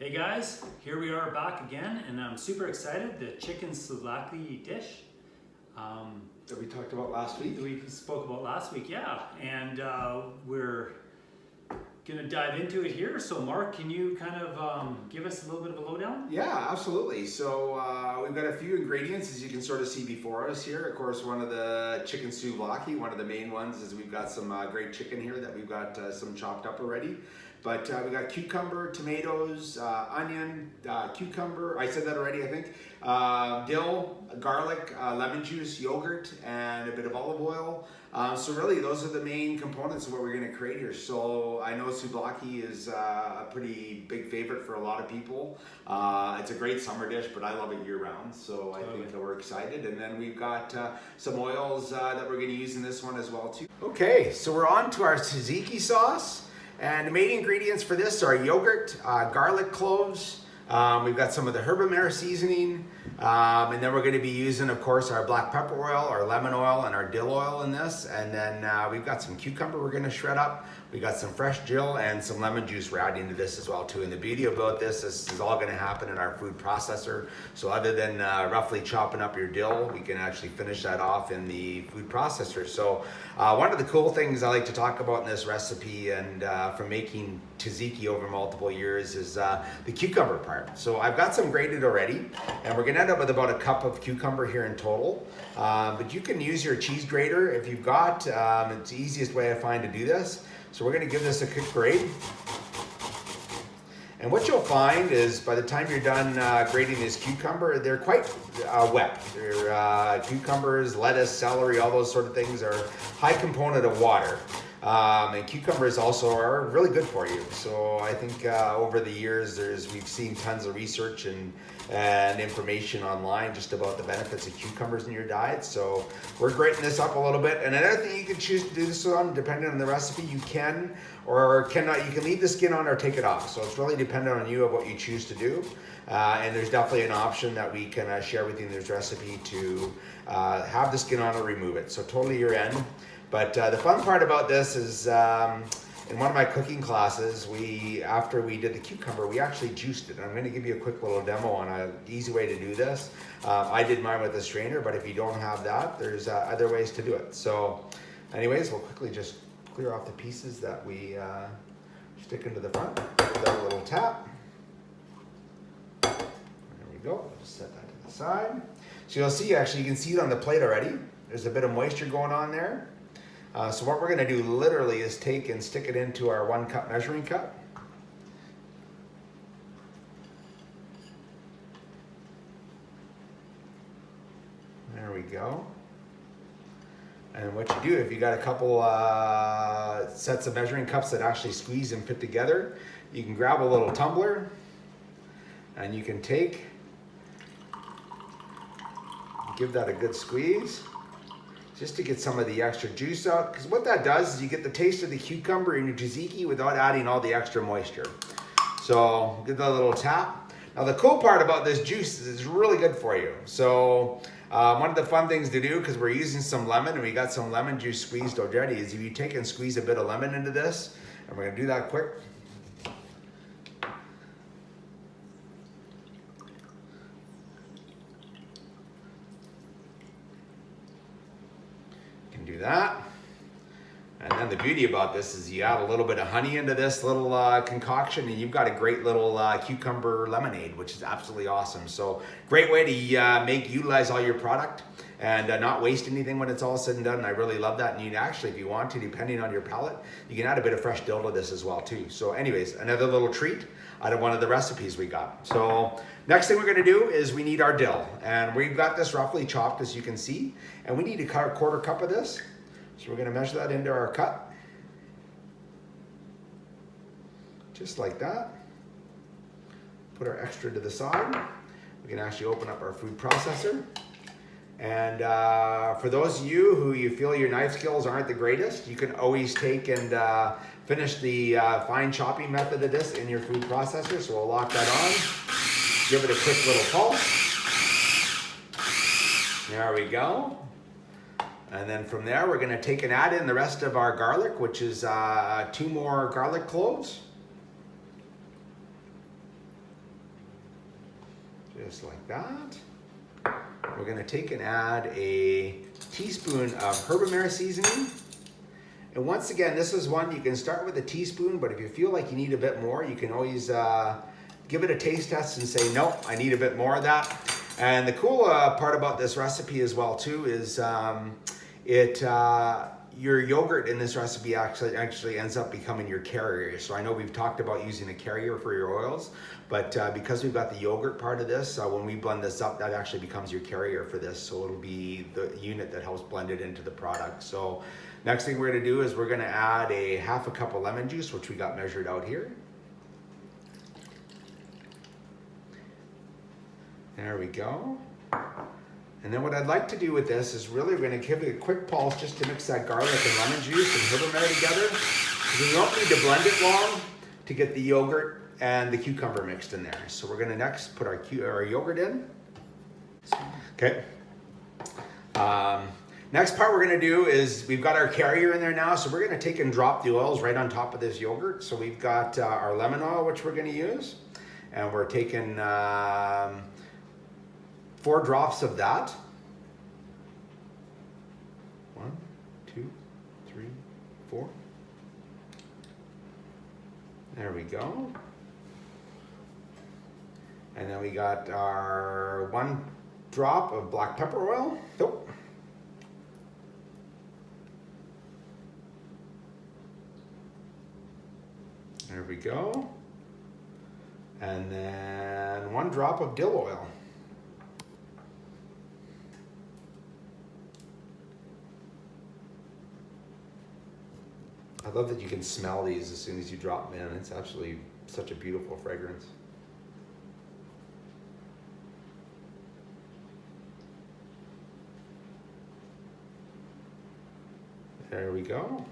Hey guys, here we are back again, and I'm super excited. The chicken souvlaki dish That we talked about last week. that we spoke about last week, yeah. And we're gonna dive into it here. So Mark, can you kind of give us a little bit of a lowdown? Yeah, absolutely. So we've got a few ingredients, as you can sort of see before us here. Of course, one of the chicken souvlaki, one of the main ones is we've got some great chicken here that we've got some chopped up already. But we got cucumber, tomatoes, onion, cucumber, I said that already I think, dill, garlic, lemon juice, yogurt, and a bit of olive oil. So really those are the main components of what we're going to create here. So I know souvlaki is a pretty big favorite for a lot of people. It's a great summer dish, but I love it year round. So I think that we're excited. And then we've got some oils that we're going to use in this one as well too. Okay, so we're on to our tzatziki sauce. And the main ingredients for this are yogurt, garlic cloves, we've got some of the HERBAMARE seasoning, and then we're going to be using, of course, our black pepper oil, our lemon oil, and our dill oil in this. And then we've got some cucumber we're going to shred up. We got some fresh dill and some lemon juice we're adding to this as well too. And the beauty about this is all going to happen in our food processor. So other than roughly chopping up your dill, we can actually finish that off in the food processor. So one of the cool things I like to talk about in this recipe and from making tzatziki over multiple years is the cucumber part. So I've got some grated already, and we're going to end up with about a cup of cucumber here in total. But you can use your cheese grater if you've got. It's the easiest way I find to do this. So we're going to give this a quick grate. And what you'll find is by the time you're done grating this cucumber, they're quite wet. They're, cucumbers, lettuce, celery, all those sort of things are high component of water. And cucumbers also are really good for you. So I think over the years we've seen tons of research and information online just about the benefits of cucumbers in your diet. So we're grating this up a little bit. And another thing you can choose to do this on, depending on the recipe, you can or cannot. You can leave the skin on or take it off. So it's really dependent on you of what you choose to do. And there's definitely an option that we can share with you in this recipe to have the skin on or remove it. So totally your end. But the fun part about this is in one of my cooking classes, after we did the cucumber, we actually juiced it. And I'm going to give you a quick little demo on an easy way to do this. I did mine with a strainer, but if you don't have that, there's other ways to do it. So anyways, we'll quickly just clear off the pieces that we stick into the front. Give that a little tap. There we go. I'll just set that to the side. So you'll see, actually, you can see it on the plate already. There's a bit of moisture going on there. So what we're going to do literally is take and stick it into our 1 cup measuring cup. There we go. And what you do, if you got a couple sets of measuring cups that actually squeeze and fit together, you can grab a little tumbler and you can give that a good squeeze, just to get some of the extra juice out. Because what that does is you get the taste of the cucumber in your tzatziki without adding all the extra moisture. So give that a little tap. Now the cool part about this juice is it's really good for you. So one of the fun things to do, because we're using some lemon and we got some lemon juice squeezed already, is if you take and squeeze a bit of lemon into this, and we're going to do that quick. Do that. And then the beauty about this is you add a little bit of honey into this little concoction, and you've got a great little cucumber lemonade, which is absolutely awesome. So great way to utilize all your product and not waste anything when it's all said and done. And I really love that. And you can actually, if you want to, depending on your palate, you can add a bit of fresh dill to this as well too. So anyways, another little treat out of one of the recipes we got. So next thing we're going to do is we need our dill, and we've got this roughly chopped, as you can see, and we need a 1/4 cup of this. So we're going to measure that into our cup, just like that. Put our extra to the side. We can actually open up our food processor. And for those of you who you feel your knife skills aren't the greatest, you can always take and finish the fine chopping method of this in your food processor. So we'll lock that on. Give it a quick little pulse. There we go. And then from there, we're going to take and add in the rest of our garlic, which is 2 more garlic cloves. just like that. We're gonna take and add a teaspoon of HERBAMARE seasoning. And once again, this is one you can start with a teaspoon, but if you feel like you need a bit more, you can always give it a taste test and say, no, I need a bit more of that. And the cool part about this recipe as well too is your yogurt in this recipe actually ends up becoming your carrier. So I know we've talked about using a carrier for your oils, but because we've got the yogurt part of this, when we blend this up, that actually becomes your carrier for this. So it'll be the unit that helps blend it into the product. So next thing we're gonna do is we're gonna add a half a cup of lemon juice, which we got measured out here. There we go. And then what I'd like to do with this is really we're gonna give it a quick pulse just to mix that garlic and lemon juice and HERBAMARE together. We don't need to blend it long to get the yogurt and the cucumber mixed in there. So we're gonna next put our yogurt in. Okay. Next part we're gonna do is we've got our carrier in there now, so we're gonna take and drop the oils right on top of this yogurt. So we've got our lemon oil, which we're gonna use, and we're taking 4 drops of that. 1, 2, 3, 4. There we go. And then we got our 1 drop of black pepper oil. Nope. There we go. And then 1 drop of dill oil. I love that you can smell these as soon as you drop them in. It's absolutely such a beautiful fragrance. There we go.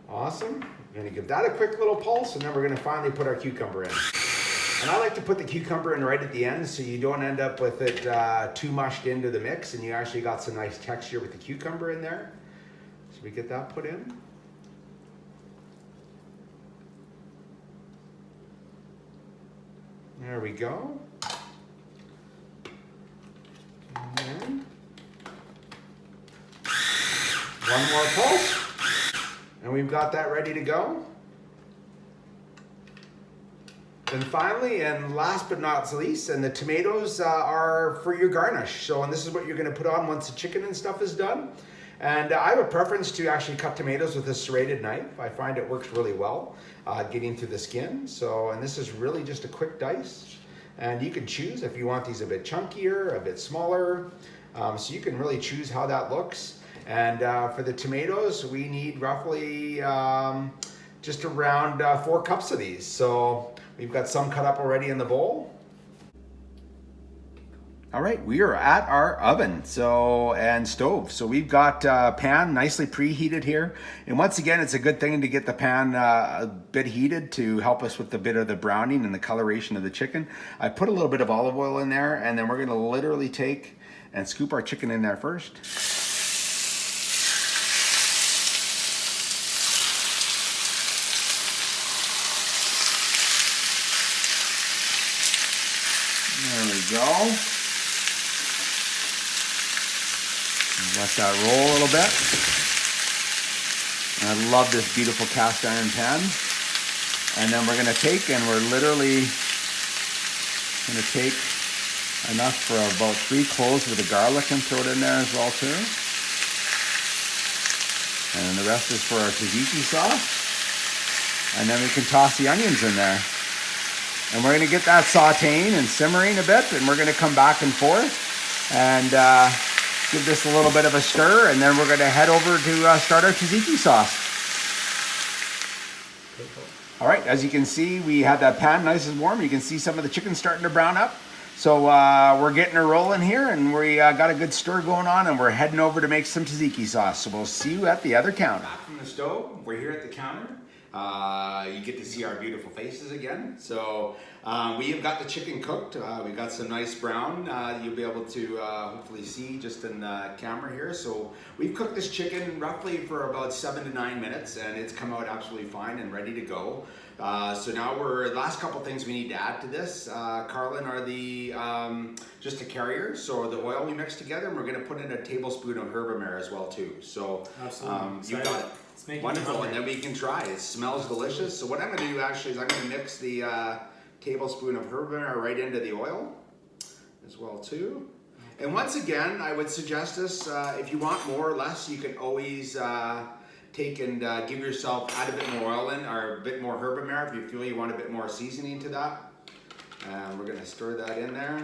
Awesome. We're gonna give that a quick little pulse, and then we're gonna finally put our cucumber in. And I like to put the cucumber in right at the end so you don't end up with it too mushed into the mix, and you actually got some nice texture with the cucumber in there. So we get that put in. There we go. And then 1 more pulse. And we've got that ready to go. And finally, and last but not least, and the tomatoes are for your garnish. So, and this is what you're gonna put on once the chicken and stuff is done. And I have a preference to actually cut tomatoes with a serrated knife. I find it works really well getting through the skin. So, and this is really just a quick dice. And you can choose if you want these a bit chunkier, a bit smaller. So you can really choose how that looks. And for the tomatoes, we need roughly just around 4 cups of these. So we've got some cut up already in the bowl. All right, we are at our oven and stove. So we've got a pan nicely preheated here. And once again, it's a good thing to get the pan a bit heated to help us with the bit of the browning and the coloration of the chicken. I put a little bit of olive oil in there, and then we're gonna literally take and scoop our chicken in there first. There we go. Let that roll a little bit. And I love this beautiful cast iron pan. And then we're gonna take and we're literally gonna take enough for about 3 cloves of the garlic and throw it in there as well too. And then the rest is for our tzatziki sauce. And then we can toss the onions in there. And we're gonna get that sauteing and simmering a bit, and we're gonna come back and forth and give this a little bit of a stir, and then we're gonna head over to start our tzatziki sauce. All right, as you can see, we had that pan nice and warm. You can see some of the chicken starting to brown up. So we're getting her rolling here, and we got a good stir going on, and we're heading over to make some tzatziki sauce. So we'll see you at the other counter. Back from the stove, we're here at the counter. You get to see our beautiful faces again. So we have got the chicken cooked. We got some nice brown. You'll be able to hopefully see just in the camera here. So we've cooked this chicken roughly for about 7 to 9 minutes, and it's come out absolutely fine and ready to go. So now the last couple things we need to add to this, Carlin, are the just a carrier. So the oil we mix together, and we're going to put in a tablespoon of HERBAMARE as well too. So Absolutely. you got it. Wonderful, and then we can try. It smells delicious. So what I'm going to do actually is I'm going to mix the tablespoon of HERBAMARE right into the oil as well too. And once again, I would suggest this, if you want more or less, you can always take and give yourself, add a bit more oil in, or a bit more HERBAMARE if you feel you want a bit more seasoning to that. And we're gonna stir that in there.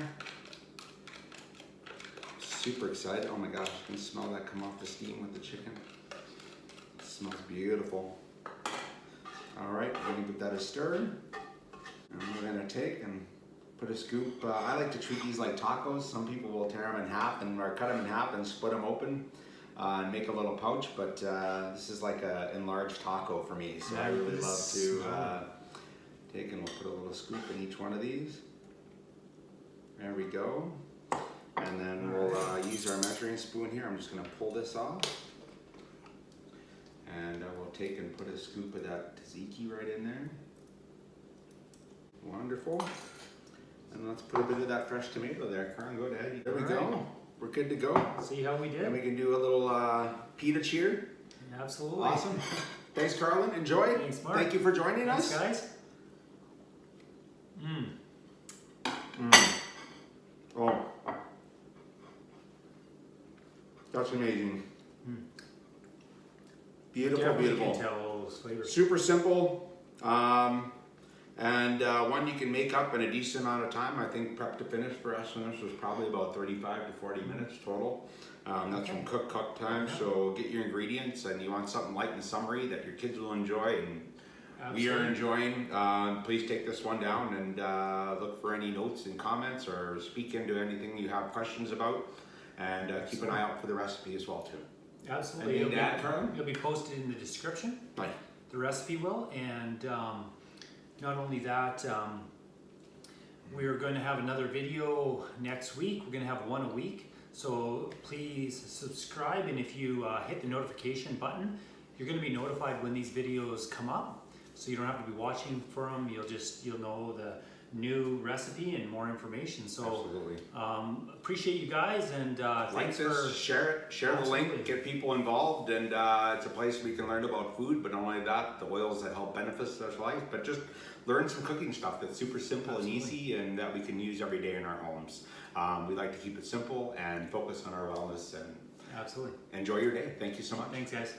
Super excited, oh my gosh, you can smell that come off the steam with the chicken. It smells beautiful. All right, we're gonna give that a stir. And we're gonna take and put a scoop. I like to treat these like tacos. Some people will tear them in half or cut them in half and split them open and make a little pouch. But this is like an enlarged taco for me. So I really love to take and we'll put a little scoop in each one of these. There we go. And then we'll use our measuring spoon here. I'm just going to pull this off. And we'll take and put a scoop of that tzatziki right in there. Wonderful. And let's put a bit of that fresh tomato there. Karen, go ahead. There we go. We're good to go. See how we did? And we can do a little pita cheer. Absolutely. Awesome. Thanks, Carlin. Enjoy. Thanks, Mark. Thank you for joining us. Thanks, guys. Oh. That's amazing. Beautiful, Definitely beautiful. can tell all those flavors. Super simple. And one you can make up in a decent amount of time. I think prep to finish for us and this was probably about 35 to 40 minutes total. That's from cook time. So get your ingredients, and you want something light and summery that your kids will enjoy and we are enjoying. Please take this one down and look for any notes and comments or speak into anything you have questions about. And keep an eye out for the recipe as well too. Absolutely. It'll be posted in the description. Bye. The recipe will, and not only that, we're going to have another video next week. We're going to have one a week, so please subscribe, and if you hit the notification button, you're going to be notified when these videos come up, so you don't have to be watching for them. You'll know the new recipe and more information. So absolutely. Appreciate you guys, and thanks for share the link, get people involved, and it's a place we can learn about food, but not only that, the oils that help benefit our life, but just learn some cooking stuff that's super simple and easy and that we can use every day in our homes. We like to keep it simple and focus on our wellness, and absolutely enjoy your day. Thank you so much. Thanks, guys.